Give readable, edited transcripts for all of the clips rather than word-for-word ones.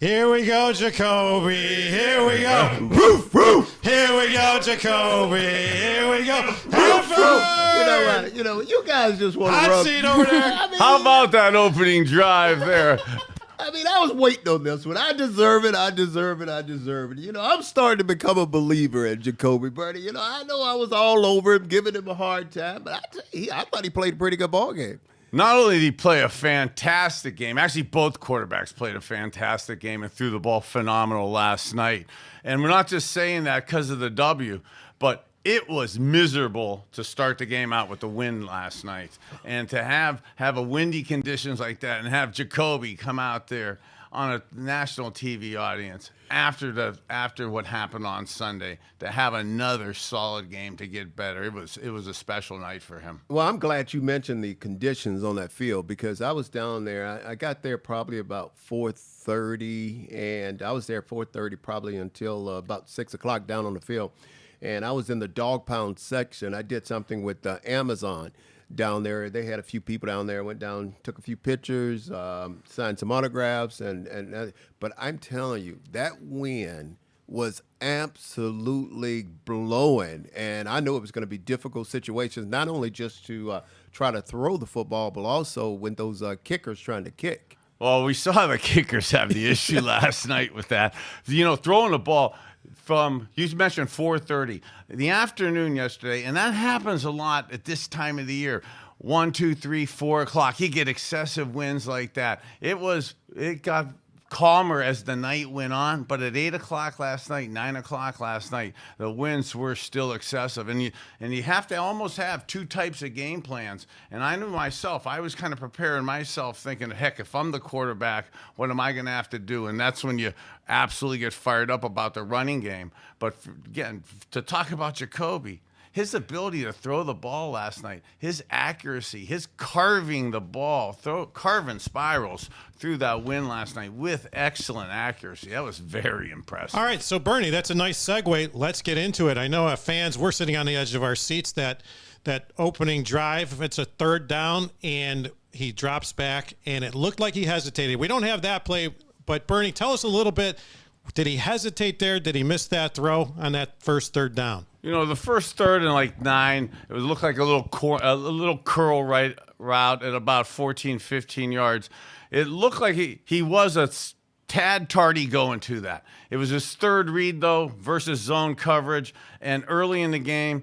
Here we go, Jacoby. Here we go. Roof, roof. Here we go, Jacoby. Here we go. Hanford. You know what? You know, you guys just want to Hot rub. seat over there. How about that opening drive there? I mean, I was waiting on this one. I deserve it. I deserve it. I deserve it. You know, I'm starting to become a believer in Jacoby Bernie. You know I was all over him, giving him a hard time, but I thought he played a pretty good ball game. Not only did he play a fantastic game, actually both quarterbacks played a fantastic game and threw the ball phenomenal last night. And we're not just saying that because of the W, but it was miserable to start the game out with the wind last night. And to have a windy conditions like that and have Jacoby come out there on a national TV audience after what happened on Sunday, to have another solid game to get better. It was a special night for him. Well, I'm glad you mentioned the conditions on that field because I was down there. I got there probably about 4:30, and I was there 4:30 probably until about 6 o'clock down on the field. And I was in the dog pound section. I did something with Amazon down there. They had a few people down there. Went down, took a few pictures, signed some autographs, but I'm telling you, that wind was absolutely blowing, and I knew it was going to be difficult situations, not only just to try to throw the football, but also when those kickers trying to kick. Well, we saw the kickers have the issue last night with that. You know, throwing the ball from, you mentioned 4:30, the afternoon yesterday, and that happens a lot at this time of the year. 1, 2, 3, 4 o'clock, you get excessive winds like that. It got calmer as the night went on, but at 8 o'clock last night, 9 o'clock last night, the winds were still excessive. And you have to almost have two types of game plans. And I knew myself, I was kind of preparing myself thinking, heck, if I'm the quarterback, what am I going to have to do? And that's when you absolutely get fired up about the running game. But again, to talk about Jacoby, his ability to throw the ball last night, his accuracy, his carving the ball, carving spirals through that wind last night with excellent accuracy. That was very impressive. All right, so Bernie, that's a nice segue. Let's get into it. I know fans, we're sitting on the edge of our seats. That opening drive, it's a third down, and he drops back, and it looked like he hesitated. We don't have that play, but Bernie, tell us a little bit. Did he hesitate there? Did he miss that throw on that first third down? You know, the first third and like 9, it would look like a little curl right route at about 14, 15 yards. It looked like he was a tad tardy going to that. It was his third read, though, versus zone coverage. And early in the game,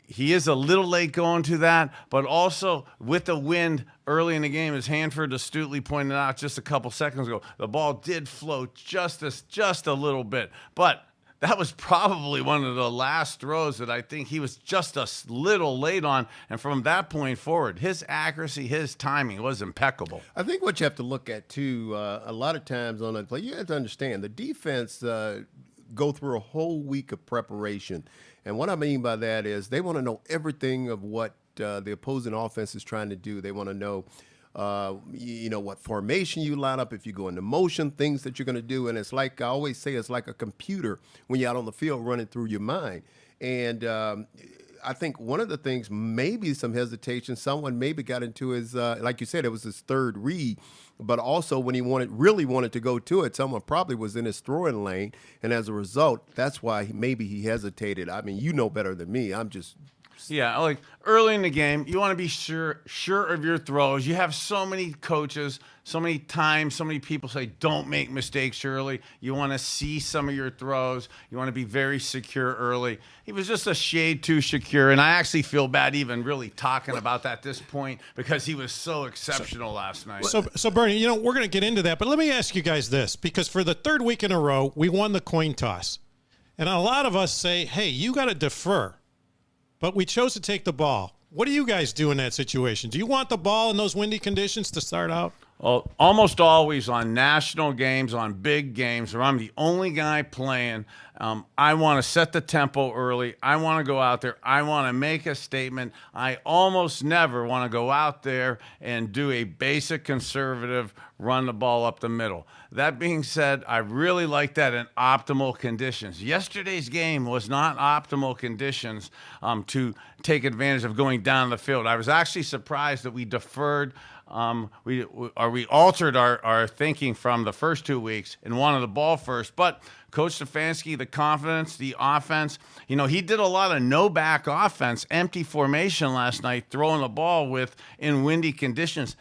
he is a little late going to that. But also, with the wind early in the game, as Hanford astutely pointed out just a couple seconds ago, the ball did float just a little bit. But that was probably one of the last throws that I think he was just a little late on. And from that point forward, his accuracy, his timing was impeccable. I think what you have to look at, too, a lot of times on that play, you have to understand the defense go through a whole week of preparation. And what I mean by that is they want to know everything of what the opposing offense is trying to do. They want to know what formation you line up, if you go into motion, things that you're going to do. And it's like, I always say, it's like a computer when you're out on the field running through your mind. And I think one of the things, maybe some hesitation, someone maybe got into his, like you said, it was his third read, but also when he really wanted to go to it, someone probably was in his throwing lane. And as a result, that's why maybe he hesitated. I mean, you know better than me. I'm just... Yeah, like early in the game, you want to be sure of your throws. You have so many coaches, so many times, so many people say, don't make mistakes early. You want to see some of your throws. You want to be very secure early. He was just a shade too secure, and I actually feel bad even really talking about that at this point because he was so exceptional last night. So Bernie, we're going to get into that, but let me ask you guys this, because for the third week in a row, we won the coin toss. And a lot of us say, hey, you got to defer. But we chose to take the ball. What do you guys do in that situation? Do you want the ball in those windy conditions to start out? Well, almost always on national games, on big games, where I'm the only guy playing, I want to set the tempo early. I want to go out there. I want to make a statement. I almost never want to go out there and do a basic conservative run the ball up the middle. That being said, I really like that in optimal conditions. Yesterday's game was not optimal conditions to take advantage of going down the field. I was actually surprised that we deferred we altered our thinking from the first 2 weeks and wanted the ball first. But Coach Stefanski, the confidence, the offense, he did a lot of no-back offense, empty formation last night, throwing the ball in windy conditions.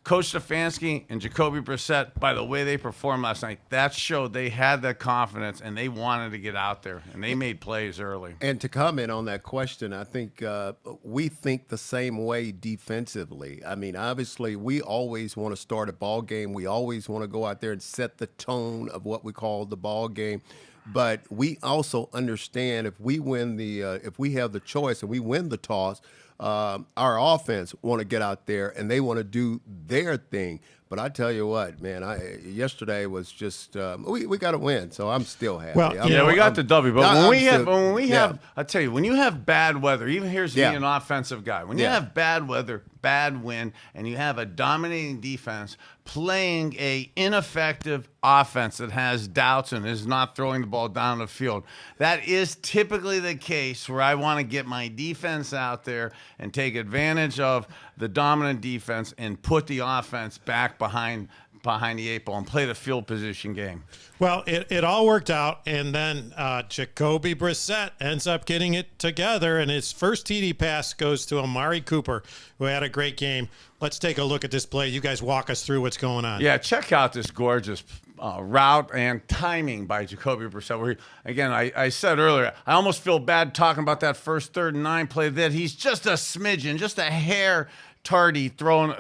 Coach Stefanski and Jacoby Brissett, by the way they performed last night, that showed they had the confidence and they wanted to get out there, and they made plays early. And to comment on that question, I think we think the same way defensively. I mean, obviously, we always want to start a ball game. We always want to go out there and set the tone of what we call the ball game. But we also understand if we have the choice and we win the toss, our offense want to get out there and they want to do their thing. But I tell you what, man, yesterday was just we got to win, so I'm still happy. Well, we got the W. But when we have, I tell you, when you have bad weather, even here's me, an offensive guy. When you have bad weather, bad wind, and you have a dominating defense playing a ineffective offense that has doubts and is not throwing the ball down the field, that is typically the case where I want to get my defense out there and take advantage of the dominant defense and put the offense back behind the 8 ball and play the field position game. Well, it all worked out, and then Jacoby Brissett ends up getting it together, and his first TD pass goes to Amari Cooper, who had a great game. Let's take a look at this play. You guys walk us through what's going on. Yeah, check out this gorgeous route and timing by Jacoby Brissett. Where I said earlier, I almost feel bad talking about that first 3rd and 9 play, that he's just a smidgen, just a hair tardy throwing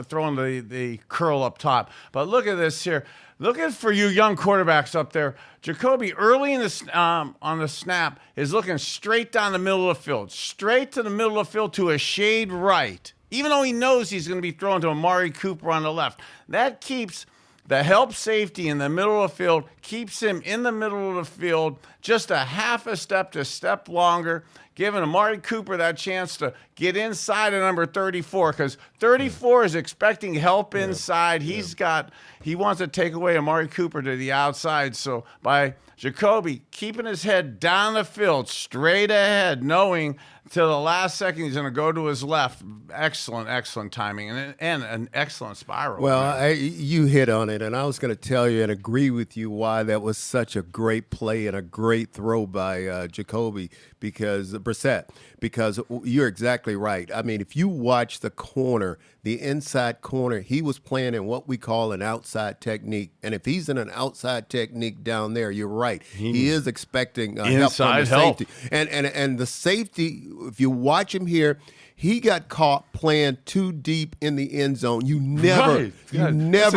the curl up top. But look at this here. Look at, for you young quarterbacks up there, Jacoby early in on the snap is looking straight down the middle of the field, straight to the middle of the field to a shade right, even though he knows he's going to be thrown to Amari Cooper on the left. That keeps the help safety in the middle of the field, keeps him in the middle of the field just a half a step to step longer, giving Amari Cooper that chance to get inside of number 34, because 34 is expecting help inside. He wants to take away Amari Cooper to the outside. So by Jacoby keeping his head down the field, straight ahead, knowing till the last second he's going to go to his left. Excellent timing and an excellent spiral. Well, you hit on it, and I was going to tell you and agree with you why that was such a great play and a great throw by Jacoby, because Brissett, because you're exactly right. I mean, if you watch the corner, the inside corner, he was playing in what we call an outside technique. And if he's in an outside technique down there, you're right. He is expecting help from the safety. And the safety, if you watch him here, he got caught playing too deep in the end zone. You never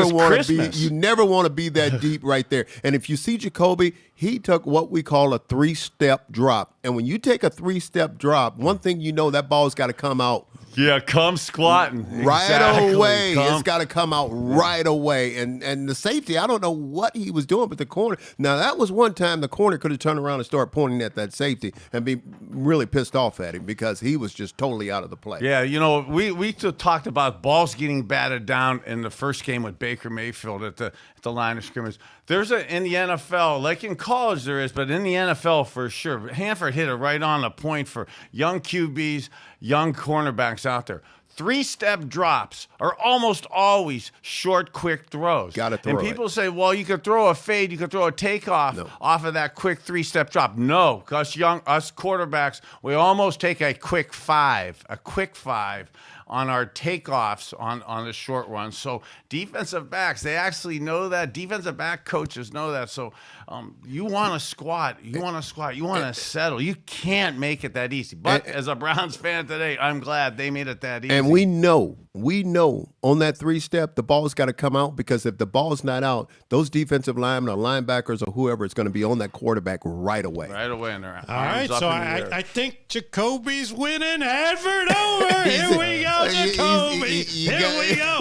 want to be that deep right there. And if you see Jacoby, he took what we call a 3-step drop. And when you take a 3-step drop, one thing you know, that ball's got to come out. Yeah, come squatting. Right away. It's got to come out right away. And the safety, I don't know what he was doing, but the corner. Now, that was one time the corner could have turned around and started pointing at that safety and be really pissed off at him, because he was just totally out of the play. Yeah, we talked about balls getting batted down in the first game with Baker Mayfield at the line of scrimmage. There's in the NFL, like in college there is, but in the NFL for sure, Hanford hit it right on the point for young QBs, young cornerbacks out there. 3-step drops are almost always short, quick throws. Got to throw And people say, well, you could throw a fade, you could throw a takeoff off of that quick 3-step drop. No, us quarterbacks, we almost take a quick five on our takeoffs on the short run. So defensive backs, they actually know that. Defensive back coaches know that. So you want to squat. You want to settle. You can't make it that easy. But as a Browns fan today, I'm glad they made it that easy. And we know on that 3-step, the ball's got to come out, because if the ball's not out, those defensive linemen or linebackers or whoever is going to be on that quarterback right away. Right away in their All right, so I think Jacoby's winning Hanford over. Here we go, Jacoby. Here we go.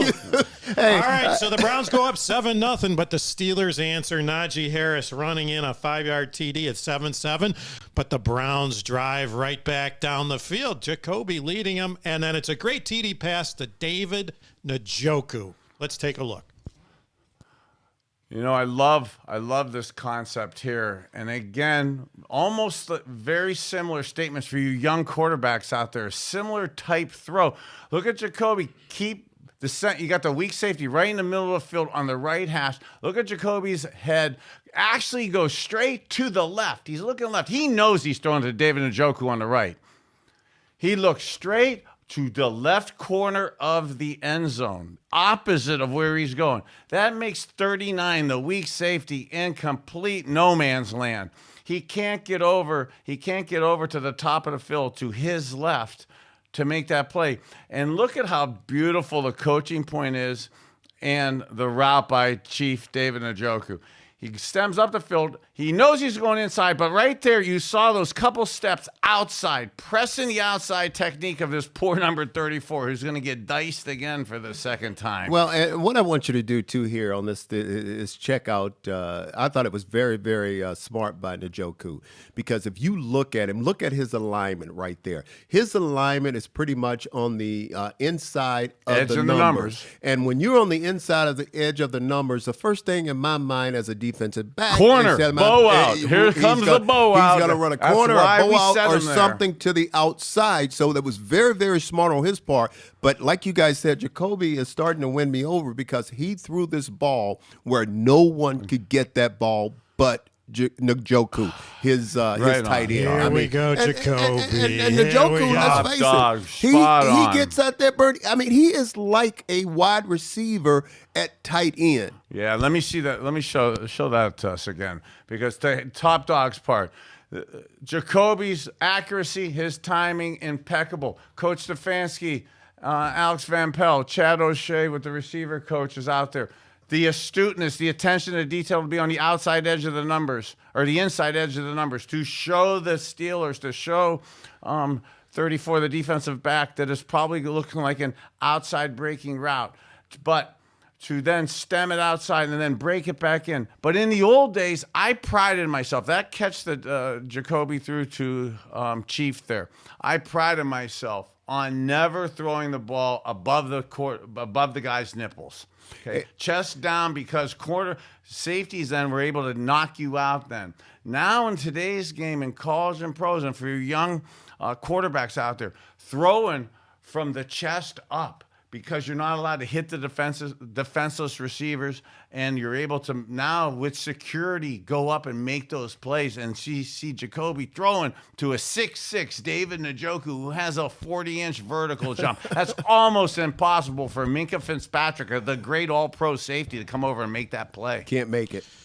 All right, so the Browns go up 7-0, but the Steelers answer. Najee Harris running in a 5-yard TD at 7-7, but the Browns drive right back down the field. Jacoby leading them, and then it's a great TD pass to David Njoku. Let's take a look. I love this concept here. And again, almost very similar statements for you young quarterbacks out there. Similar type throw. Look at Jacoby. You got the weak safety right in the middle of the field on the right hash. Look at Jacoby's head. Actually goes straight to the left. He's looking left. He knows he's throwing to David Njoku on the right. He looks straight to the left corner of the end zone, opposite of where he's going. That makes 39 the weak safety in complete no man's land. He can't get over. He can't get over to the top of the field to his left to make that play. And look at how beautiful the coaching point is and the route by Chief David Njoku. He stems up the field. He knows he's going inside, but right there you saw those couple steps outside, pressing the outside technique of this poor number 34, who's going to get diced again for the second time. Well, and what I want you to do too here on this is check out. I thought it was very, very smart by Njoku, because if you look at him, look at his alignment right there. His alignment is pretty much on the inside of edge the of numbers. And when you're on the inside of the edge of the numbers, the first thing in my mind as a defensive back, corner, bow out. Here comes the bow out. He's going to run a corner, a bow out, or something to the outside. So that was very, very smart on his part. But like you guys said, Jacoby is starting to win me over, because he threw this ball where no one could get that ball but Njoku, his tight end. Here we go, Jacoby. And Njoku, let's face it, he gets out there, Bernie. I mean, he is like a wide receiver at tight end. Yeah, let me see that. Let me show that to us again, because the top dog's part. Jacoby's accuracy, his timing, impeccable. Coach Stefanski, Alex Van Pelt, Chad O'Shea with the receiver coaches out there. The astuteness, the attention to detail to be on the outside edge of the numbers, or the inside edge of the numbers, to show the Steelers, to show 34, the defensive back, that is probably looking like an outside breaking route. But to then stem it outside and then break it back in. But in the old days, I prided myself. That catch that Jacoby threw to Chief there, I prided myself on never throwing the ball above the guy's nipples. Okay, chest down, because corner safeties then were able to knock you out then. Now in today's game, in college and pros, and for your young quarterbacks out there, throwing from the chest up, because you're not allowed to hit the defenseless receivers, and you're able to now with security go up and make those plays, and see Jacoby throwing to a 6'6" David Njoku, who has a 40-inch vertical jump. That's almost impossible for Minkah Fitzpatrick, the great all-pro safety, to come over and make that play. Can't make it.